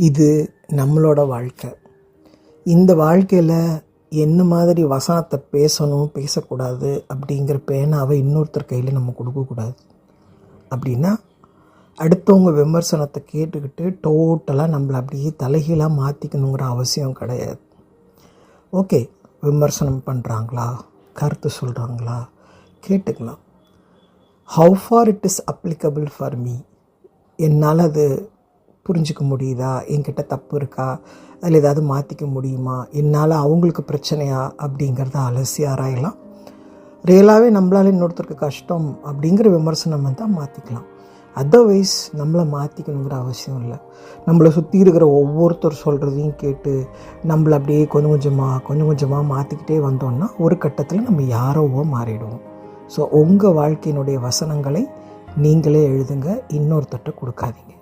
இது நம்மளோட வாழ்க்கை. இந்த வாழ்க்கையில் என்ன மாதிரி வசனத்தை பேசணும் பேசக்கூடாது அப்படிங்கிற பேனாவை இன்னொருத்தர் கையில் நம்ம கொடுக்கக்கூடாது. அப்படின்னா அடுத்தவங்க விமர்சனத்தை கேட்டுக்கிட்டு டோட்டலாக நம்மளை அப்படியே தலைகீழாக மாற்றிக்கணுங்கிற அவசியம் கிடையாது. ஓகே, விமர்சனம் பண்ணுறாங்களா, கருத்து சொல்கிறாங்களா, கேட்டுக்கலாம். How for it is applicable for me, என்னால் அது புரிஞ்சிக்க முடியுதா, என்கிட்ட தப்பு இருக்கா, அதில் ஏதாவது மாற்றிக்க முடியுமா, என்னால் அவங்களுக்கு பிரச்சனையா அப்படிங்கிறத அலசி ஆராயலாம். ரியலாகவே நம்மளால் இன்னொருத்தருக்கு கஷ்டம் அப்படிங்கிற விமர்சனம் வந்தால் மாற்றிக்கலாம். அதர்வைஸ் நம்மளை மாற்றிக்கணுங்கிற அவசியம் இல்லை. நம்மளை சுற்றி இருக்கிற ஒவ்வொருத்தர் சொல்கிறதையும் கேட்டு நம்மளை அப்படியே கொஞ்சம் கொஞ்சமாக மாற்றிக்கிட்டே வந்தோம்னா ஒரு கட்டத்தில் நம்ம யாரோவோ மாறிடுவோம். ஸோ உங்கள் வாழ்க்கையினுடைய வசனங்களை நீங்களே எழுதுங்க, இன்னொருத்தட்ட கொடுக்காதீங்க.